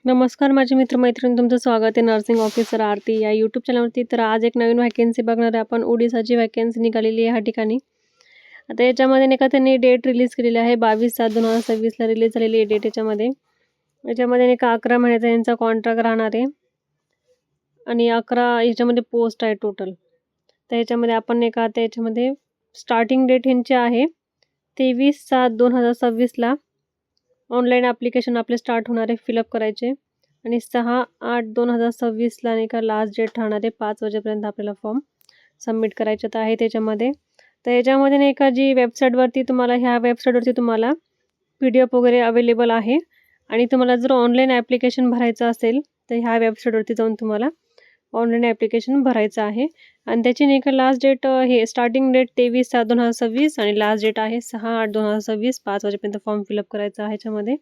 नमस्कार माझे मित्र-मैत्रिणी, तुमचं स्वागत आहे नर्सिंग ऑफिसर आरती या यूट्यूब चॅनलवरती. तर आज एक नवीन व्हॅकन्सी बघणार आहे आपण. ओडिशाची व्हॅकन्सी निघालेली आहे ह्या ठिकाणी. आता याच्यामध्ये नाही का त्यांनी डेट रिलीज केलेली आहे 22/7/2026ला रिलीज झालेली आहे डेट याच्यामध्ये. याच्यामध्ये नाही का 11 महिन्याचा यांचा कॉन्ट्रॅक्ट राहणार आहे आणि 11 याच्यामध्ये पोस्ट आहे टोटल. तर याच्यामध्ये आपण नाही का आता याच्यामध्ये स्टार्टिंग डेट ह्यांची आहे 23/7/2026ला ऑनलाईन ॲप्लिकेशन आपले स्टार्ट होणार आहे फिलअप करायचे आणि 6/8/2026ला नाही का लास्ट डेट राहणार आहे 5 वाजेपर्यंत आपल्याला फॉर्म सबमिट करायचे तर आहे त्याच्यामध्ये. तर याच्यामध्ये नाही का जी वेबसाईटवरती तुम्हाला ह्या वेबसाईटवरती तुम्हाला PDF वगैरे अवेलेबल आहे आणि तुम्हाला जर ऑनलाईन ॲप्लिकेशन भरायचं असेल तर ह्या वेबसाईटवरती जाऊन तुम्हाला ऑनलाईन ॲप्लिकेशन भरायचं आहे आणि त्याची नाही का लास्ट डेट हे स्टार्टिंग डेट 23/7/2026 आणि लास्ट डेट आहे 6/8/2026 5 वाजेपर्यंत फॉर्म फिलअप करायचा आहे ह्याच्यामध्ये.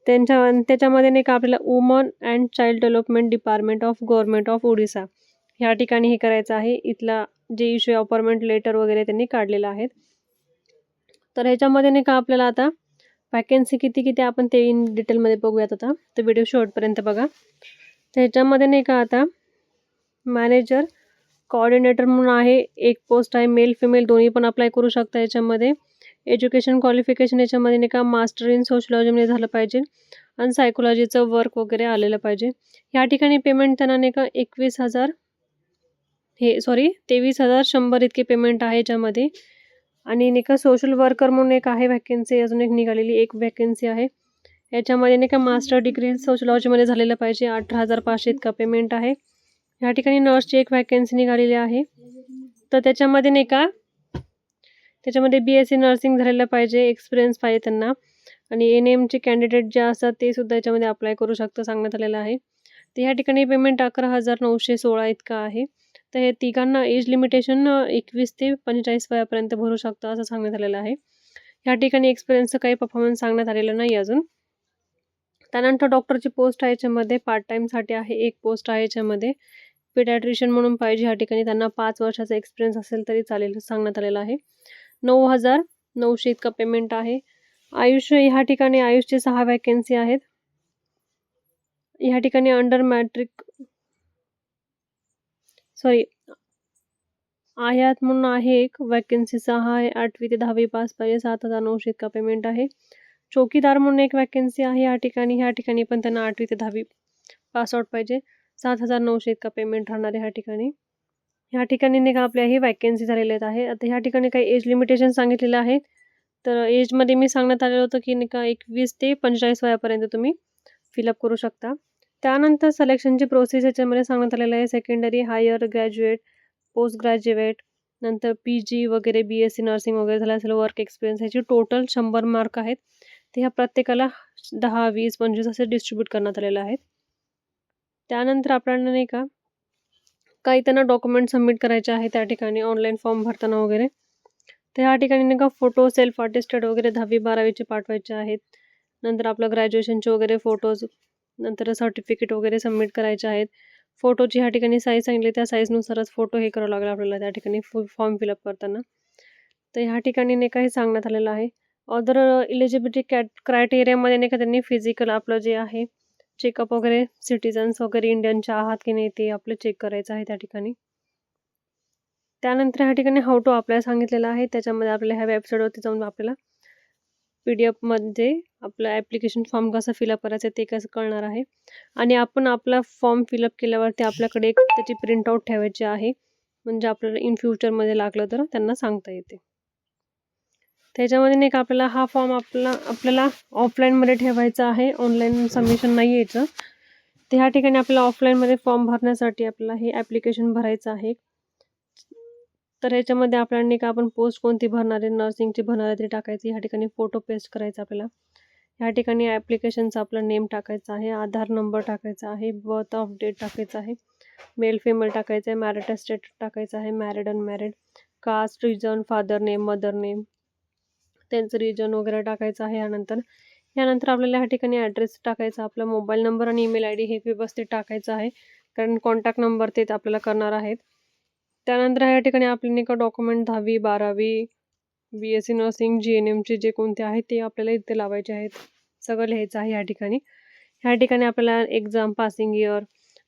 त्याच्यामध्ये नाही का आपल्याला woman and child development department of government of Odisha ह्या ठिकाणी हे करायचं आहे. इथला जे इश्यू अपॉइंटमेंट लेटर वगैरे त्यांनी काढलेलं आहेत. तर ह्याच्यामध्ये नाही का आपल्याला आता वॅकन्सी किती आपण ते इन डिटेलमध्ये बघूयात आता. तर व्हिडिओ शेवटपर्यंत बघा. तर ह्याच्यामध्ये नाही का आता मॅनेजर कोऑर्डिनेटर म्हणून आहे, एक पोस्ट आहे. मेल फिमेल दोन्ही पण अप्लाय करू शकता याच्यामध्ये. एज्युकेशन क्वालिफिकेशन याच्यामध्ये नाही का मास्टर इन सोशिओलॉजीमध्ये झालं पाहिजे आणि सायकोलॉजीचं वर्क वगैरे आलेलं पाहिजे. ह्या ठिकाणी पेमेंट त्यांना नाही का 23,100 इतके पेमेंट आहे याच्यामध्ये. आणि नाही का सोशल वर्कर म्हणून एक आहे व्हॅकन्सी, अजून एक निघालेली एक व्हॅकन्सी आहे. याच्यामध्ये नाही का मास्टर डिग्री सोशिओलॉजीमध्ये झालेलं पाहिजे. 18,500 इतका पेमेंट आहे. ह्या ठिकाणी नर्सची एक व्हॅकन्सी निघालेली आहे. तर त्याच्यामध्ये नाही का त्याच्यामध्ये BSc नर्सिंग झालेलं पाहिजे, एक्सपिरियन्स पाहिजे त्यांना आणि NMचे कॅन्डिडेट जे असतात ते सुद्धा याच्यामध्ये अप्लाय करू शकतं सांगण्यात आलेलं आहे. तर ह्या ठिकाणी पेमेंट 11,916 इतका आहे. तर हे तिघांना एज लिमिटेशन 21 ते 45 वयापर्यंत भरू शकतं असं सांगण्यात आलेलं आहे. ह्या ठिकाणी एक्सपिरियन्सचं काही परफॉर्मन्स सांगण्यात आलेलं नाही अजून. त्यानंतर डॉक्टरची पोस्ट आहे याच्यामध्ये पार्ट टाईमसाठी आहे एक पोस्ट आहे याच्यामध्ये. पेडॅट्रिशियन म्हणून पाहिजे ह्या ठिकाणी त्यांना 5 वर्षाचा एक्सपिरियन्स असेल तरी चालेल सांगण्यात आलेलं आहे. 9,900 इतका पेमेंट आहे. आयुष ह्या ठिकाणी आयुषचे 6 वॅकन्सी आहेत. ह्या ठिकाणी अंडर मॅट्रिक आयात म्हणून आहे एक व्हॅकन्सी 6 आहे. 8वी ते 10वी पास पाहिजे. 7,900 इतका पेमेंट आहे. चौकीदार म्हणून एक व्हॅकन्सी आहे ह्या ठिकाणी पण त्यांना 8वी ते 10वी पास आउट पाहिजे. 7,900 इतका पेमेंट राहणार आहे ह्या ठिकाणी. ह्या ठिकाणी नाही का आपल्या ही वॅकन्सी झालेल्या आहेत. आता ह्या ठिकाणी काही एज लिमिटेशन सांगितलेलं आहे. तर एजमध्ये मी सांगण्यात आलेलं होतं की नाही का 21 ते 45 वयापर्यंत तुम्ही फिलअप करू शकता. त्यानंतर सिलेक्शनची प्रोसेस याच्यामध्ये सांगण्यात आलेलं आहे. Secondary, higher graduate, post graduate, नंतर PG वगैरे BSc नर्सिंग वगैरे झालं असेल, वर्क एक्सपिरियन्स ह्याची टोटल 100 मार्क आहेत. ते ह्या प्रत्येकाला 10, 20, 25 असे डिस्ट्रीब्यूट करण्यात आलेलं आहे. त्यानंतर आपल्याला नाही का काही त्यांना डॉक्युमेंट सबमिट करायचे आहे त्या ठिकाणी ऑनलाईन फॉर्म भरताना वगैरे. तर ह्या ठिकाणी नाही का फोटो सेल्फ अटेस्टेड वगैरे 10वी 12वीचे पाठवायचे आहेत. नंतर आपलं ग्रॅज्युएशनचे वगैरे फोटोज, नंतर सर्टिफिकेट वगैरे सबमिट करायचे आहेत. फोटोची ह्या ठिकाणी साईज सांगितली त्या साईजनुसारच फोटो हे करावं लागेल आपल्याला त्या ठिकाणी फॉर्म फिलअप करताना. तर ह्या ठिकाणी नाही का हे सांगण्यात आलेलं आहे. अदर इलिजिबिलिटी क्रायटेरियामध्ये नाही का त्यांनी फिजिकल आपलं जे आहे चेकअप वगैरे, सिटिझन्स वगैरे इंडियनचे आहात की नाही ते आपलं चेक करायचं आहे त्या ठिकाणी. त्यानंतर ह्या ठिकाणी हाऊ टू अप्लाय सांगितलेलं आहे. त्याच्यामध्ये आपल्याला ह्या वेबसाईटवरती जाऊन आपल्याला PDFमध्ये आपलं ॲप्लिकेशन फॉर्म कसं फिलअप करायचं ते कसं कळणार आहे आणि आपण आपला फॉर्म फिलअप केल्यावरती आपल्याकडे एक त्याची प्रिंटआउट ठेवायची आहे. म्हणजे आपल्याला इन फ्युचरमध्ये लागलं तर त्यांना सांगता येते. त्याच्यामध्ये नाही का आपल्याला हा फॉर्म आपल्याला ऑफलाईनमध्ये ठेवायचा आहे. ऑनलाईन सबमिशन नाही आहे याचं. तर ह्या ठिकाणी आपल्याला ऑफलाईनमध्ये फॉर्म भरण्यासाठी आपल्याला हे ॲप्लिकेशन भरायचं आहे. तर ह्याच्यामध्ये आपल्याला नाही का आपण पोस्ट कोणती भरणार आहे, नर्सिंगची भरणार आहे ते टाकायची. ह्या ठिकाणी फोटो पेस्ट करायचा आपल्याला. ह्या ठिकाणी ॲप्लिकेशनचा आपला नेम टाकायचा आहे, आधार नंबर टाकायचा आहे, बर्थ ऑफ डेट टाकायचा आहे, मेल फिमेल टाकायचं आहे, मॅरिटल स्टेटस टाकायचं आहे, married unmarried, caste, region, father name, mother name, त्यांचं रिजन वगैरे टाकायचं आहे. यानंतर आपल्याला ह्या ठिकाणी ॲड्रेस टाकायचा, आपला मोबाईल नंबर आणि ईमेल ID हे व्यवस्थित टाकायचं आहे कारण कॉन्टॅक्ट नंबर तेच आपल्याला करणार आहेत. त्यानंतर ह्या ठिकाणी आपले नाही का डॉक्युमेंट 10वी 12वी BSc नर्सिंग GNMचे जे कोणते आहेत ते आपल्याला इथे लावायचे आहेत. सगळं लिहायचं आहे या ठिकाणी. ह्या ठिकाणी आपल्याला एक्झाम, पासिंग इयर,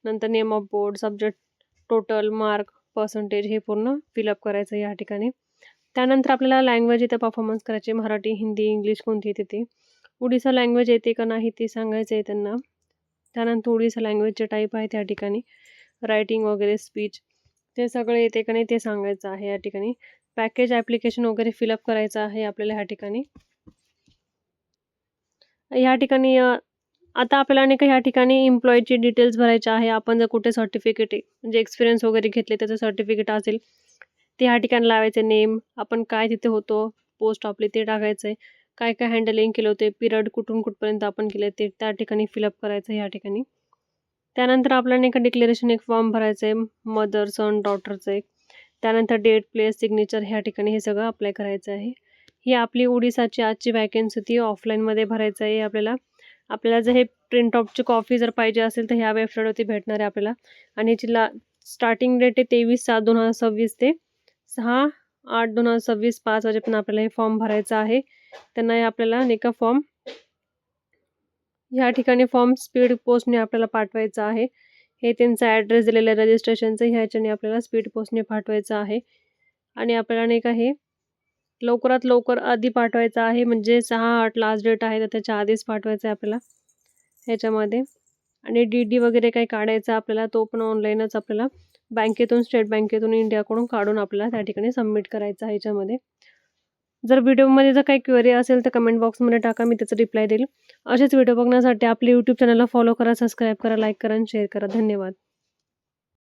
नंतर name of board, subject, total mark, percentage हे पूर्ण फिलअप करायचं या ठिकाणी. त्यानंतर आपल्याला लँग्वेज इथे परफॉर्मन्स करायची, मराठी, हिंदी, इंग्लिश कोणती येते ते. ओडिसा लँग्वेज येते का नाही ते सांगायचं आहे त्यांना. त्यानंतर ओडिसा लँग्वेजचे टाईप आहे त्या ठिकाणी, रायटिंग वगैरे, स्पीच ते सगळं येते का नाही ते सांगायचं आहे या ठिकाणी. पॅकेज ॲप्लिकेशन वगैरे फिलअप करायचं आहे आपल्याला ह्या ठिकाणी. ह्या ठिकाणी आता आपल्याला नाही का ह्या ठिकाणी एम्प्लॉईची डिटेल्स भरायचे आहे. आपण जर कुठे सर्टिफिकेट आहे म्हणजे एक्सपिरियन्स वगैरे घेतले त्याचं सर्टिफिकेट असेल ते ह्या ठिकाणी लावायचे. नेम, आपण काय तिथे होतो, पोस्ट आपली ते टाकायचं आहे. काय काय हँडलिंग केलं होते, पिरियड कुठून कुठपर्यंत आपण केलं ते त्या ठिकाणी फिलअप करायचं ह्या ठिकाणी. त्यानंतर आपल्याला नाही का डिक्लेरेशन एक फॉर्म भरायचं आहे, मदर, सन, डॉटरचं एक. त्यानंतर डेट, प्लेस, सिग्नेचर ह्या ठिकाणी हे सगळं अप्लाय करायचं आहे. ही आपली ओडिसाची आजची वॅकन्सी होती, ऑफलाईनमध्ये भरायचं आहे आपल्याला. आपल्याला जर हे प्रिंट आउटची कॉपी जर पाहिजे असेल तर ह्या वेबसाईटवरती भेटणार आहे आपल्याला. आणि याची स्टार्टिंग डेट आहे 23/7/2026 ते 6/8/2026 5 वाजेपर्यंत आपल्याला हे फॉर्म भरायचा आहे. त्यांना हे आपल्याला नाही का फॉर्म ह्या ठिकाणी फॉर्म स्पीड पोस्टने आपल्याला पाठवायचा आहे. हे त्यांचा ॲड्रेस दिलेलं आहे रजिस्ट्रेशनचं, ह्याच्याने आपल्याला स्पीड पोस्टने पाठवायचं आहे. आणि आपल्याला नाही का हे लवकरात लवकर आधी पाठवायचं आहे, म्हणजे 6/8 लास्ट डेट आहे, तर त्याच्या आधीच पाठवायचं आहे आपल्याला ह्याच्यामध्ये. आणि डी वगैरे काही काढायचा आपल्याला, तो पण ऑनलाईनच आपल्याला बँकेतून, स्टेट बँकेतून, इंडियाकडून काढून आपल्याला त्या ठिकाणी सबमिट करायचं आहे ह्याच्यामध्ये. जर व्हिडिओमध्ये जर काही क्वेरी असेल तर कमेंट बॉक्समध्ये टाका, मी त्याचा रिप्लाय देईल. असेच व्हिडिओ बघण्यासाठी आपले यूट्यूब चॅनलला फॉलो करा, सबस्क्राईब करा, लाईक करा आणि शेअर करा. धन्यवाद.